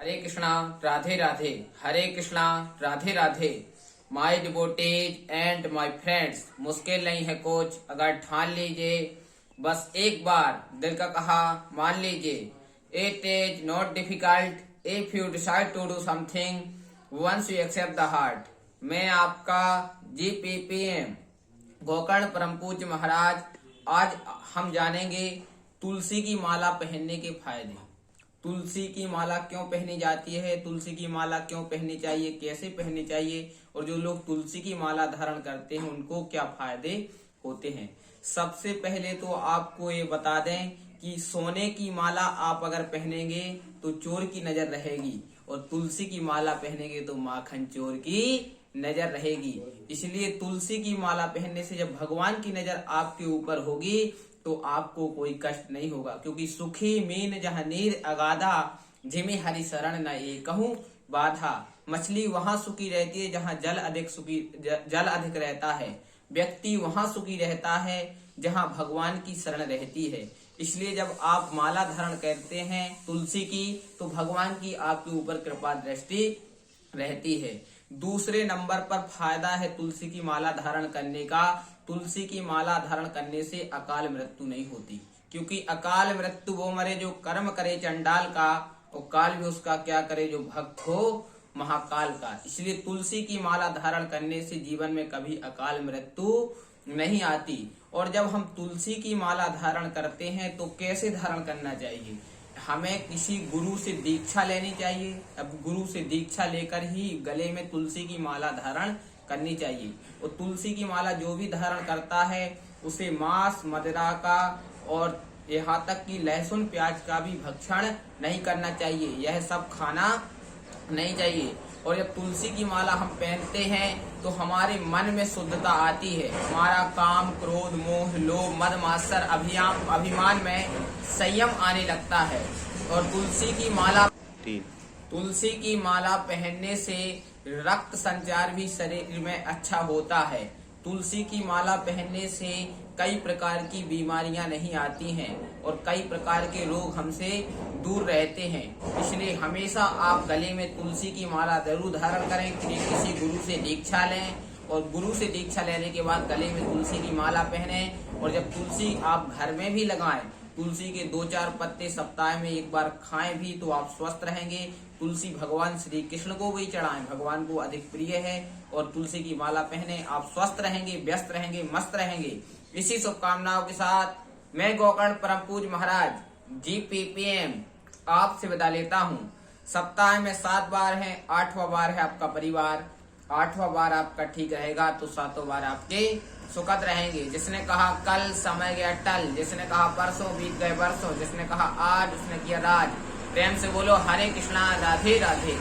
Hare Krishna Radhe Radhe. Hare Krishna Radhe Radhe. My devotees and my friends, मुश्किल नहीं है कुछ अगर ठान लीजिए, बस एक बार दिल का कहा मान लीजिए। It is not difficult if you decide to do something once you accept the heart. मैं आपका GPPM गोकर्ण परम पूज्य महाराज। आज हम जानेंगे तुलसी की माला पहनने के फायदे। तुलसी की माला क्यों पहनी जाती है, तुलसी की माला क्यों पहननी चाहिए, कैसे पहननी चाहिए, और जो लोग तुलसी की माला धारण करते हैं उनको क्या फायदे होते हैं। सबसे पहले तो आपको ये बता दें कि सोने की माला आप अगर पहनेंगे तो चोर की नजर रहेगी, और तुलसी की माला पहनेंगे तो माखन चोर की नजर रहेगी। इसलिए तुलसी की माला पहनने से जब भगवान की नजर आपके ऊपर होगी तो आपको कोई कष्ट नहीं होगा, क्योंकि सुखी मीन जहाँ नीर अगाधा जिमे हरि शरण न ये कहूँ बाधा। मछली वहां सुखी रहती है जहाँ जल अधिक रहता है। व्यक्ति वहां सुखी रहता है जहाँ भगवान की शरण रहती है। इसलिए जब आप माला धारण करते हैं तुलसी की तो भगवान की आपके ऊपर कृपा दृष्टि रहती है। दूसरे नंबर पर फायदा है तुलसी की माला धारण करने का। तुलसी की माला धारण करने से अकाल मृत्यु नहीं होती, क्योंकि अकाल मृत्यु वो मरे जो कर्म करे चंडाल का, और काल भी उसका क्या करे जो भक्त हो महाकाल का। इसलिए तुलसी की माला धारण करने से जीवन में कभी अकाल मृत्यु नहीं आती। और जब हम तुलसी की माला धारण करते हैं तो कैसे धारण करना चाहिए, हमें किसी गुरु से दीक्षा लेनी चाहिए। अब गुरु से दीक्षा लेकर ही गले में तुलसी की माला धारण करनी चाहिए। और तुलसी की माला जो भी धारण करता है उसे मांस मदिरा का और यहाँ तक कि लहसुन प्याज का भी भक्षण नहीं करना चाहिए, यह सब खाना नहीं चाहिए। और जब तुलसी की माला हम पहनते हैं तो हमारे मन में शुद्धता आती है, हमारा काम क्रोध मोह लोभ मद मात्सर अभिमान में संयम आने लगता है। और तुलसी की माला पहनने से रक्त संचार भी शरीर में अच्छा होता है। तुलसी की माला पहनने से कई प्रकार की बीमारियां नहीं आती हैं और कई प्रकार के रोग हमसे दूर रहते हैं। इसलिए हमेशा आप गले में तुलसी की माला जरूर धारण करें, किसी गुरु से दीक्षा लें, और गुरु से दीक्षा लेने के बाद गले में तुलसी की माला पहने। और जब तुलसी आप घर में भी लगाएं, तुलसी के 2-4 पत्ते सप्ताह में एक बार खाएं भी तो आप स्वस्थ रहेंगे। तुलसी भगवान श्री कृष्ण को भी चढ़ाएं, भगवान को अधिक प्रिय है। और तुलसी की माला पहने, आप स्वस्थ रहेंगे, व्यस्त रहेंगे, मस्त रहेंगे। इसी शुभकामनाओं के साथ मैं गोकर्ण परम पूज्य महाराज GPPM आपसे विदा लेता हूँ। सप्ताह में 7 बार है, 8वां बार है आपका परिवार, 8वां बार आपका ठीक रहेगा तो 7वां बार आपके सुखद रहेंगे। जिसने कहा कल समय गया टल, जिसने कहा परसों बीत गए बरसों, जिसने कहा आज उसने किया राज। प्रेम से बोलो हरे कृष्णा राधे राधे।